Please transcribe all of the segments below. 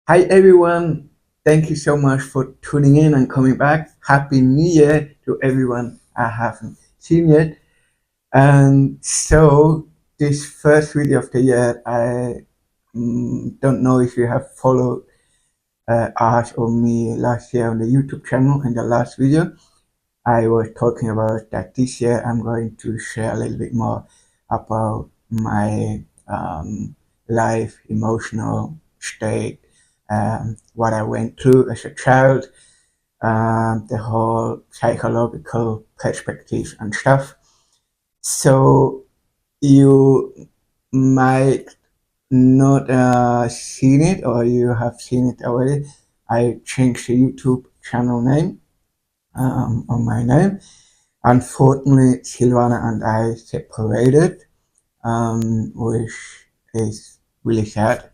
Hi everyone, thank you so much for tuning in and coming back. Happy New Year to everyone I haven't seen yet. And so, this first video of the year, I don't know if you have followed us or me last year on the YouTube channel. In the last video, I was talking about that this year I'm going to share a little bit more about my life, emotional state, what I went through as a child, the whole psychological perspective and stuff. So you might not seen it, or you have seen it already. I changed the YouTube channel name on my name. Unfortunately, Silvana and I separated, which is really sad.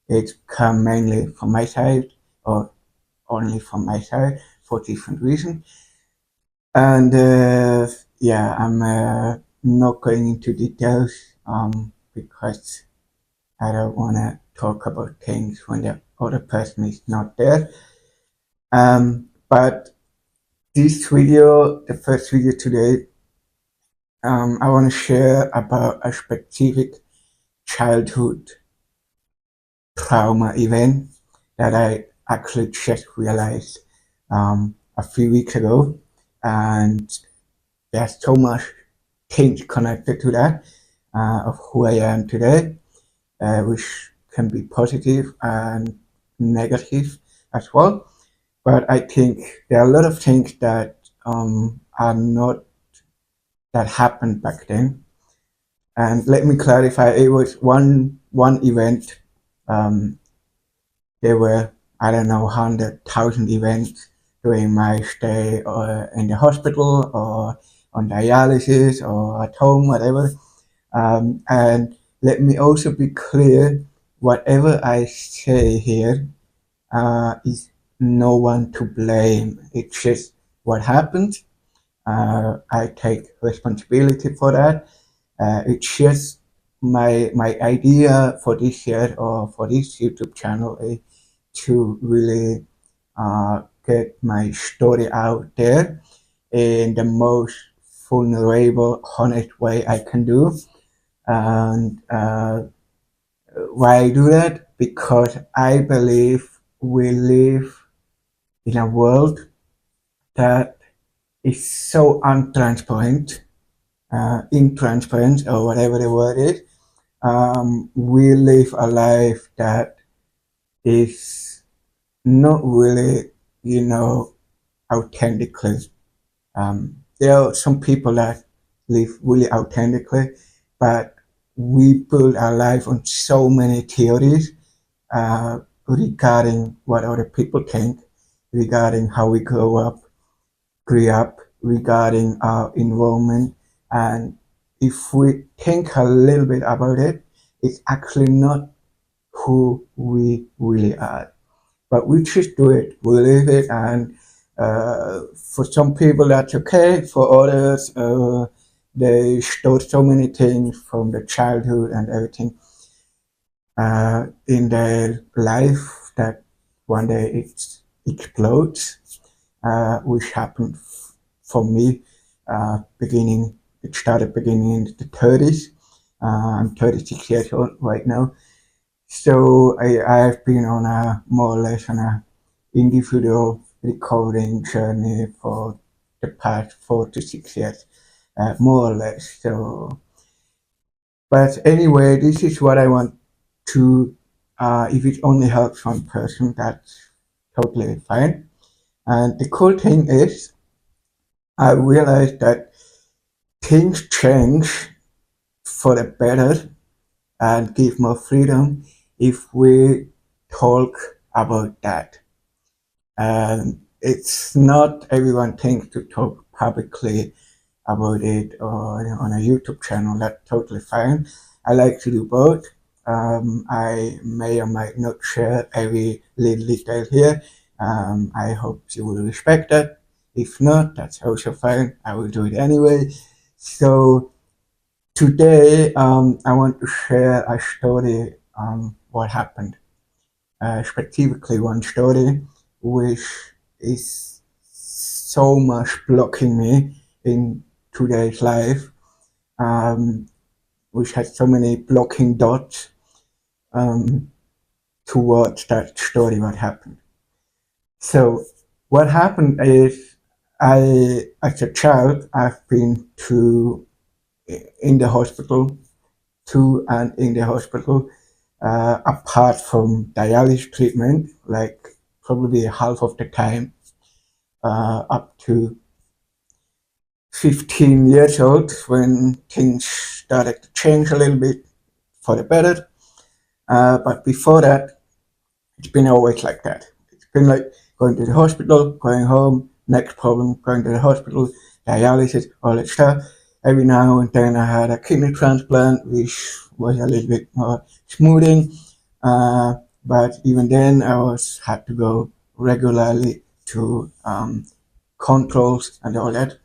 It's come mainly from my side, or only from my side, for different reasons. And yeah, I'm not going into details because I don't want to talk about things when the other person is not there. But this video, the first video today, I want to share about a specific childhood trauma event that I actually just realized a few weeks ago. And there's so much things connected to that of who I am today, which can be positive and negative as well. But I think there are a lot of things that are not that happened back then. And let me clarify, it was one event. Um, there were, I don't know, 100,000 events during my stay in the hospital or on dialysis or at home, whatever. And let me also be clear, whatever I say here is no one to blame. It's just what happened. I take responsibility for that. It's just my idea for this year or for this YouTube channel is to really get my story out there in the most vulnerable, honest way I can do. And why I do that? Because I believe we live in a world that is so untransparent, intransparent, or whatever the word is. We live a life that is not really, authentically. There are some people that live really authentically, but we build our life on so many theories regarding what other people think, regarding how we grew up, regarding our environment. And if we think a little bit about it, it's actually not who we really are. But we just do it, we live it, and for some people that's okay. For others, they store so many things from the childhood and everything in their life that one day it explodes, which happened for me. It started beginning in the 30s. I'm 36 years old right now. So I've been on a more or less on a individual recovering journey for the past 4 to 6 years, more or less. So, but anyway, this is what I want to. If it only helps one person, that's totally fine. And the cool thing is, I realized that things change for the better and give more freedom if we talk about that. And it's not everyone thinks to talk publicly about it or on a YouTube channel. That's totally fine. I like to do both. I may or might not share every little detail here. I hope you will respect that. If not, that's also fine. I will do it anyway. So today, I want to share a story what happened. specifically one story which is so much blocking me in today's life, um, which has so many blocking dots um, towards that story what happened. So what happened is as a child, I've been in the hospital, to and in the hospital, apart from dialysis treatment, like probably half of the time, up to 15 years old when things started to change a little bit for the better. But before that, it's been always like that. It's been like going to the hospital, going home, next problem, going to the hospital, dialysis, all that stuff. Every now and then I had a kidney transplant, which was a little bit more smoothing. Uh, but even then, I had to go regularly to controls and all that.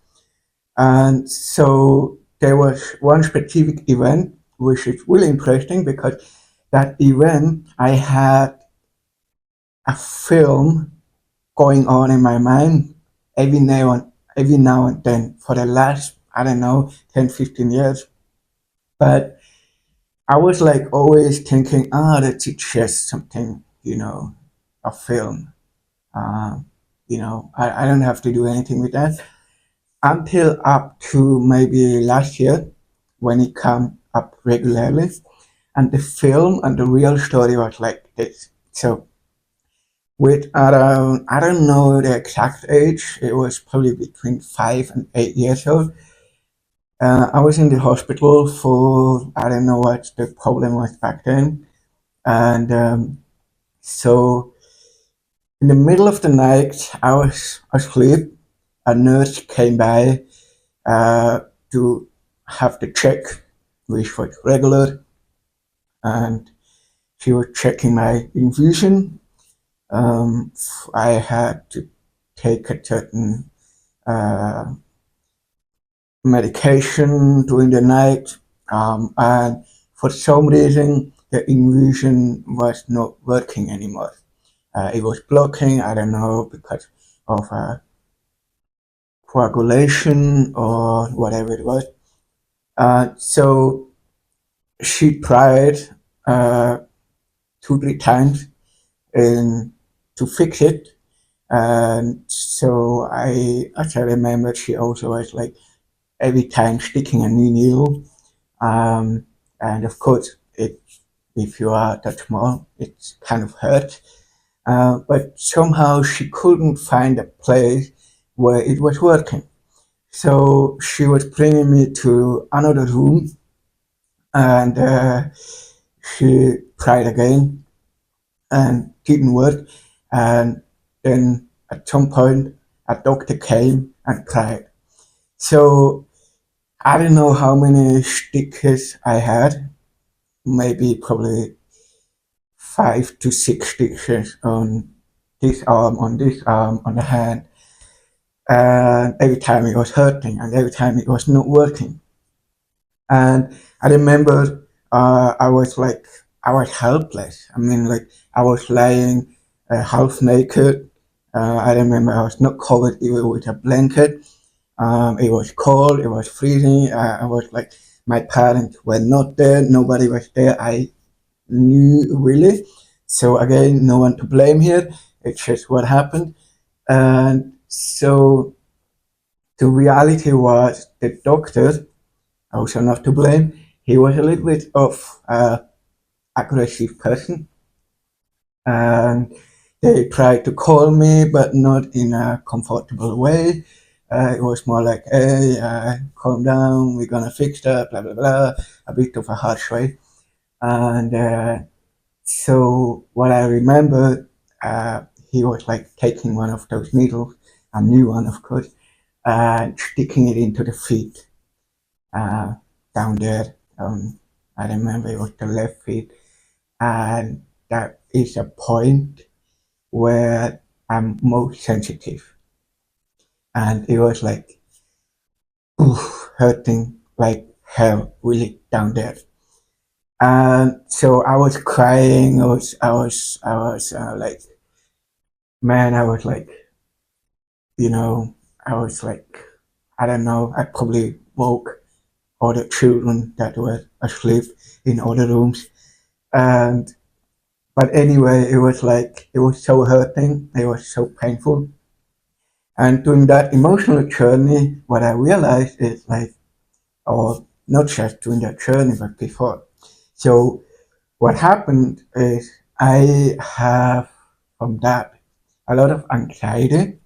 And so there was one specific event which is really interesting because that event I had a film going on in my mind every now and then for the last, I don't know, 10, 15 years. But I was like always thinking, that's just something, a film. Uh, I don't have to do anything with that. Until up to maybe last year when it came up regularly. And the film and the real story was like this. So with around, I don't know the exact age, it was probably between 5 and 8 years old. I was in the hospital for, I don't know what the problem was back then. And so in the middle of the night, I was asleep. A nurse came by uh, to have the check, which was regular, and she was checking my infusion. I had to take a certain uh, medication during the night, and for some reason the infusion was not working anymore. It was blocking. I don't know, because of coagulation or whatever it was. So she tried uh, 2, 3 times in, to fix it. And so as I remember, she also was like every time sticking a new needle. And of course, if you are that small, it kind of hurt. But somehow she couldn't find a place where it was working. So she was bringing me to another room, and she tried again and didn't work. And then at some point, a doctor came and tried. So I don't know how many stitches I had, maybe probably 5 to 6 stitches on this arm, on the hand. And every time it was hurting and every time it was not working. And I remember I was helpless. I mean, like, I was lying half naked. I remember I was not covered even with a blanket. It was cold, it was freezing. I was like, my parents were not there, nobody was there. I knew really. So again, no one to blame here. It's just what happened. And so the reality was the doctor, also not to blame. He was a little bit of aggressive person, and they tried to call me, but not in a comfortable way. It was more like, "Hey, calm down. We're gonna fix that." Blah blah blah. A bit of a harsh way. And so what I remember, he was like taking one of those needles, a new one, of course, and sticking it into the feet uh, down there. I remember it was the left feet, and that is a point where I'm most sensitive. And it was like, oof, hurting like hell, really down there. And so I was crying. I was like, man, I was like, you know, I was like, I don't know, I probably woke all the children that were asleep in other rooms. And, but anyway, it was like, it was so hurting. It was so painful. And during that emotional journey, what I realized is like, or not just during that journey, but before. So what happened is I have from that a lot of anxiety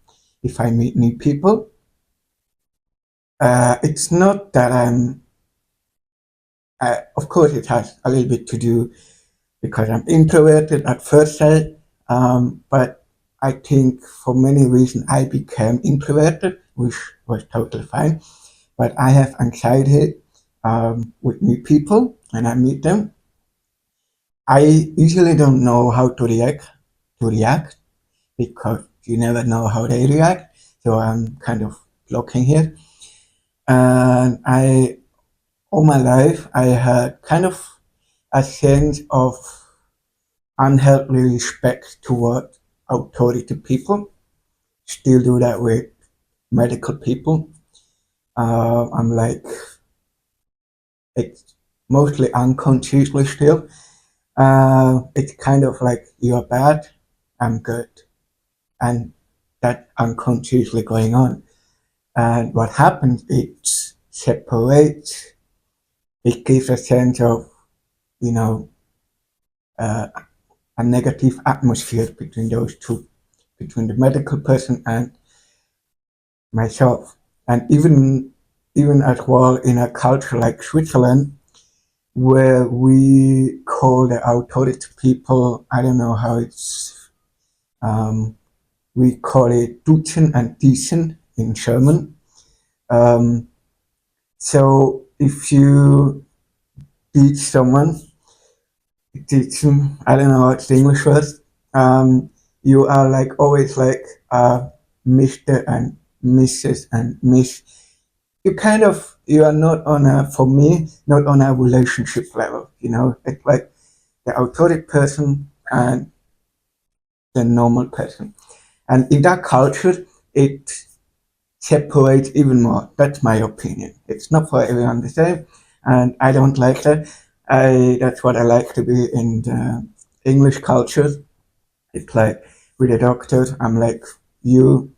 if I meet new people. It's not that of course, it has a little bit to do because I'm introverted at first sight, but I think for many reasons I became introverted, which was totally fine. But I have anxiety with new people when I meet them. I usually don't know how to react because you never know how they react. So I'm kind of blocking here. And I all my life I had kind of a sense of unhealthy respect toward authority people. Still do that with medical people. I'm like, it's mostly unconsciously still. It's kind of like, you're bad, I'm good. And that unconsciously going on. And what happens, it separates, it gives a sense of, you know, uh, a negative atmosphere between those two, between the medical person and myself. And even as well in a culture like Switzerland, where we call the authority people, I don't know how it's, we call it duzen and diesen in German. Um, so if you teach someone, teach them, I don't know what's the English word, you are like always like Mr. and Mrs. and Miss. You kind of, you are not on a, for me, not on a relationship level, it's like the authority person and the normal person. And in that culture, it separates even more. That's my opinion. It's not for everyone the same, and I don't like that. That's what I like to be in the English culture. It's like with a doctor, I'm like, you,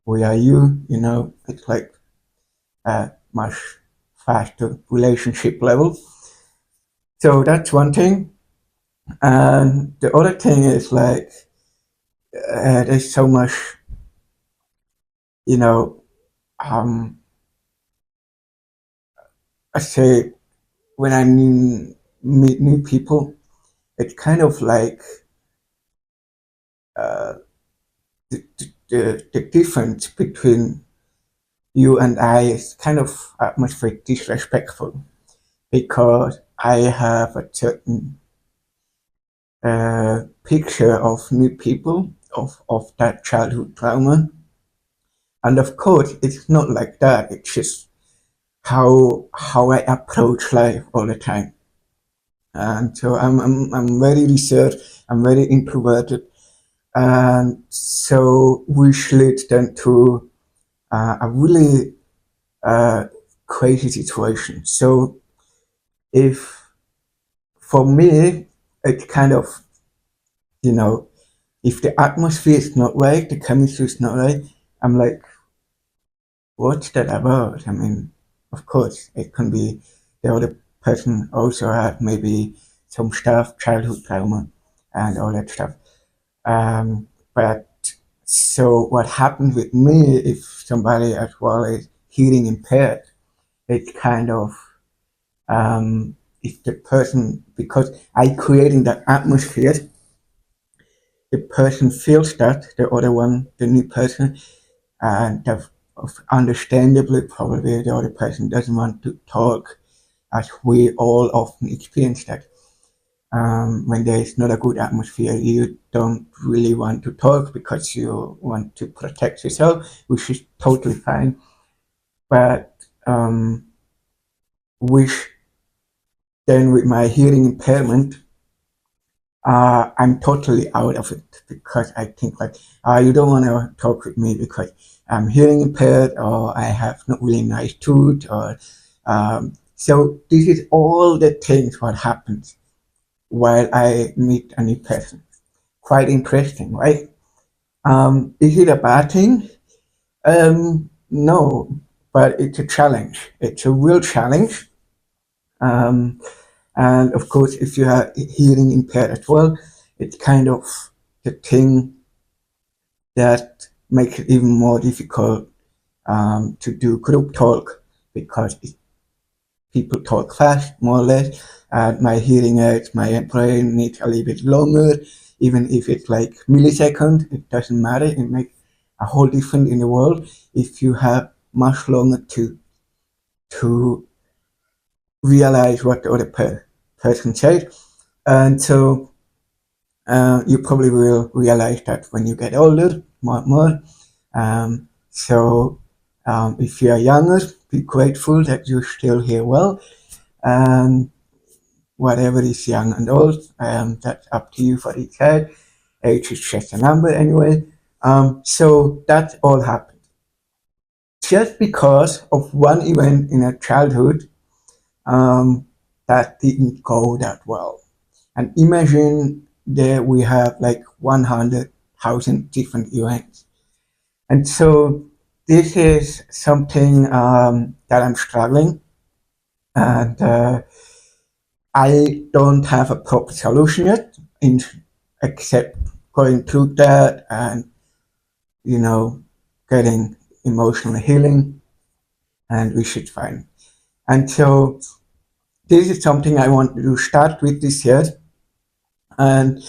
we are you, it's like a much faster relationship level. So that's one thing. And the other thing is like, there's so much, you know, um, I say when I meet new people, it's kind of like uh, the difference between you and I is kind of much very disrespectful because I have a certain picture of new people, of that childhood trauma. And of course, it's not like that. It's just how I approach life all the time. And so I'm very reserved. I'm very introverted, and so which leads then to a really crazy situation. So if for me, it's kind of, you know, if the atmosphere is not right, the chemistry is not right, I'm like, what's that about? I mean, of course, it can be the other person also had maybe some stuff, childhood trauma, and all that stuff. But so what happened with me if somebody as well is hearing impaired? It's kind of if the person, because I creating that atmosphere, the person feels that the other one, the new person, and understandably probably the other person doesn't want to talk, as we all often experience that. When there is not a good atmosphere, you don't really want to talk because you want to protect yourself, which is totally fine. But which then with my hearing impairment, I'm totally out of it because I think like, you don't want to talk with me because I'm hearing impaired or I have not really nice tooth or so this is all the things what happens while I meet a new person. Quite interesting, right? Is it a bad thing? No, but it's a challenge. It's a real challenge. Um, and of course, if you are hearing impaired as well, it's kind of the thing that makes it even more difficult to do group talk because people talk fast, more or less. And my hearing aids, my brain needs a little bit longer, even if it's like millisecond, it doesn't matter. It makes a whole difference in the world if you have much longer to realize what the other person said. And so you probably will realize that when you get older, more and more. If you are younger, be grateful that you still hear well. And whatever is young and old, that's up to you for each head. Age is just a number anyway. So that all happened. Just because of one event in a childhood that didn't go that well. And imagine that we have like 100,000 different events. And so this is something that I'm struggling, and I don't have a proper solution yet, except going through that and you know getting emotional healing, and we should find. And so this is something I want to start with this year. And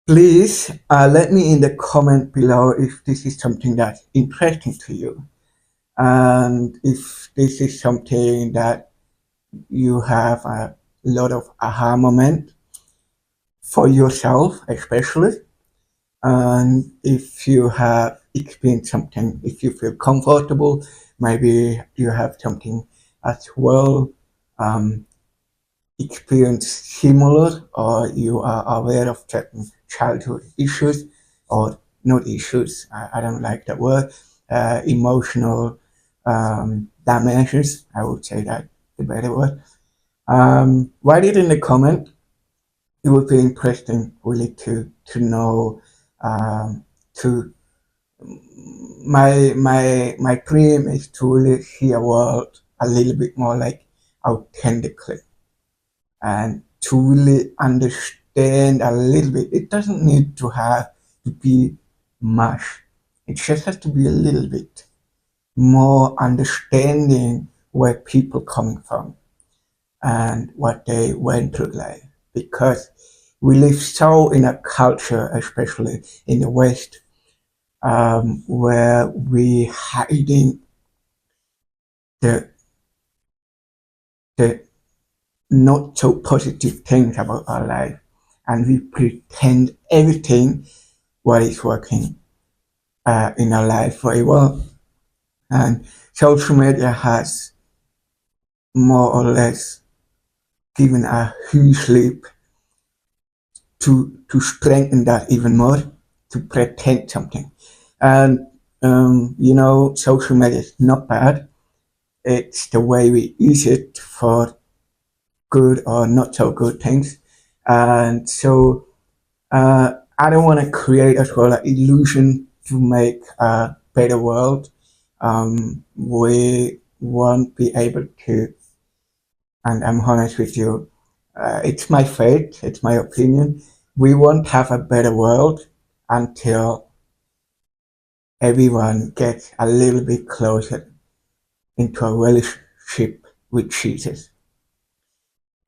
please let me in the comment below if this is something that's interesting to you, and if this is something that you have a lot of aha moment for yourself, especially. And if you have experienced something, if you feel comfortable, maybe you have something as well experienced similar, or you are aware of certain childhood issues, or not issues, I don't like that word, emotional damages, I would say that the better word. Write it in the comment. It would be interesting really to know to my dream is to really see a world a little bit more like authentically and to really understand a little bit. It doesn't need to have to be much. It just has to be a little bit more understanding where people coming from and what they went through life. Because we live so in a culture, especially in the West, where we hiding the the not so positive things about our life, and we pretend everything what is working in our life very well. And social media has more or less given a huge leap to strengthen that even more, to pretend something. And social media is not bad. It's the way we use it for good or not so good things. And so I don't want to create as well an illusion to make a better world. We won't be able to, and I'm honest with you, it's my faith, it's my opinion. We won't have a better world until everyone gets a little bit closer into a relationship with Jesus.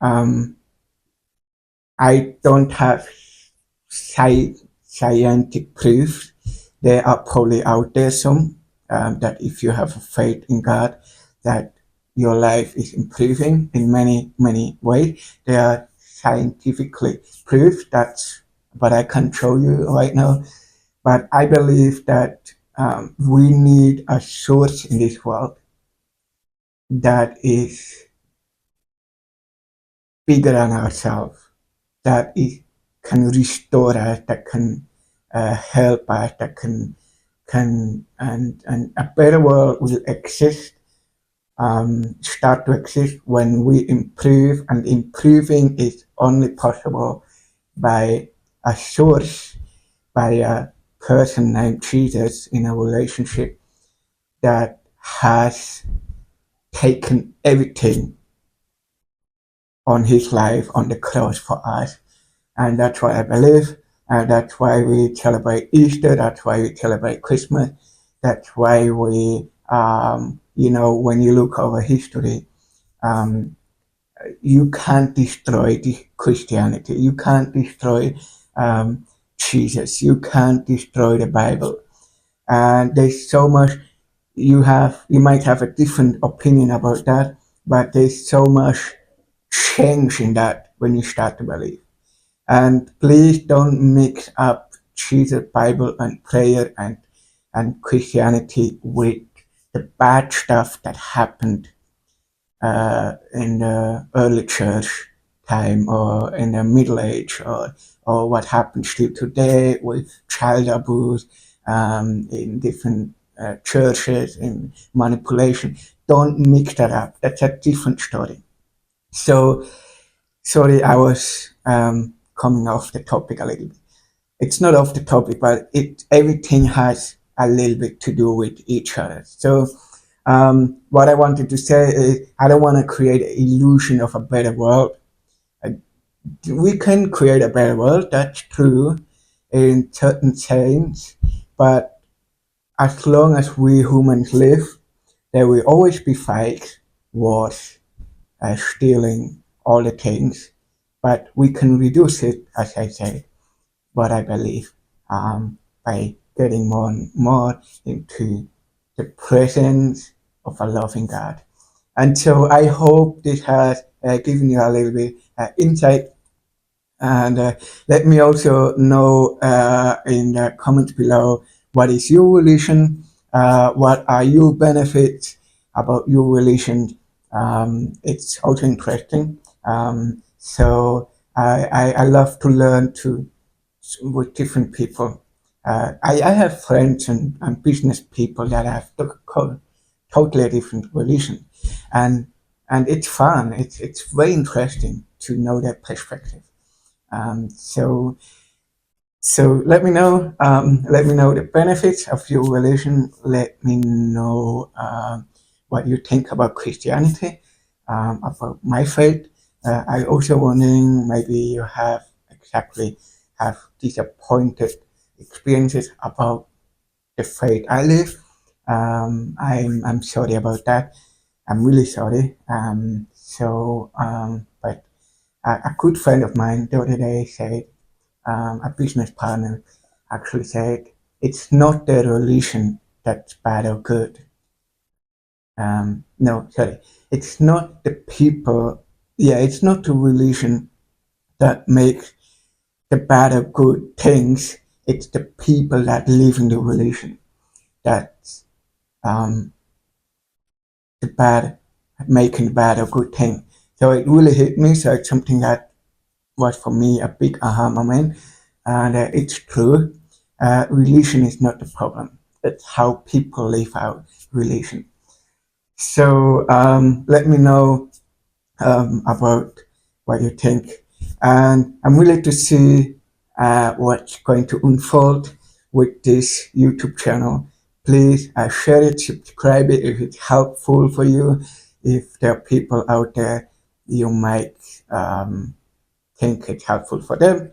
Um, I don't have scientific proof. There are probably out there some that if you have faith in God, that your life is improving in many ways. There are scientifically proof that's, but I can't show you right now. But I believe that we need a source in this world that is bigger than ourselves, that it can restore us, that can help us, that and a better world will exist, start to exist when we improve, and improving is only possible by a source, by a person named Jesus in a relationship that has taken everything on his life on the cross for us. And that's what I believe. And that's why we celebrate Easter. That's why we celebrate Christmas. That's why we, when you look over history, um, you can't destroy the Christianity. You can't destroy Jesus. You can't destroy the Bible. And there's so much you might have a different opinion about that, but there's so much change in that when you start to believe. And please don't mix up Jesus, Bible, and prayer and Christianity with the bad stuff that happened in the early church time, or in the Middle Age, or what happens still today with child abuse in different churches, in manipulation. Don't mix that up. That's a different story. So, sorry, I was coming off the topic a little bit. It's not off the topic, but everything has a little bit to do with each other. So, what I wanted to say is, I don't want to create an illusion of a better world. We can create a better world, that's true, in certain sense, but as long as we humans live, there will always be fights, wars, stealing, all the things, but we can reduce it, as I said, what I believe, by getting more and more into the presence of a loving God. And so I hope this has given you a little bit insight. And let me also know in the comments below, what is your religion? What are your benefits about your religion? It's also interesting. So I love to learn with different people. I have friends and business people that have totally different religion, and it's fun. It's very interesting to know their perspective. So let me know. Let me know the benefits of your religion. Let me know what you think about Christianity, about my faith. I also wondering, maybe you have disappointed experiences about the faith I live. I'm sorry about that. I'm really sorry. But a good friend of mine the other day said, a business partner actually said, it's not the religion that's bad or good. No, sorry. It's not the people. Yeah, it's not the religion that makes the bad or good things. It's the people that live in the religion that's the bad, making bad or good thing. So it really hit me. So it's something that was for me a big aha moment. And it's true. Religion is not the problem. It's how people live out religion. So let me know about what you think. And I'm willing to see what's going to unfold with this YouTube channel. Please share it, subscribe it if it's helpful for you. If there are people out there you might think it's helpful for them,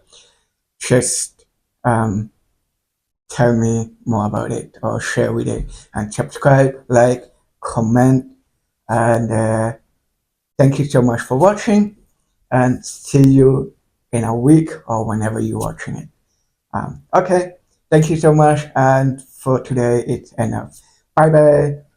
just tell me more about it or share with it. And subscribe, like, comment, and thank you so much for watching, and see you in a week or whenever you're watching it. Okay, thank you so much, and for today it's enough. Bye bye.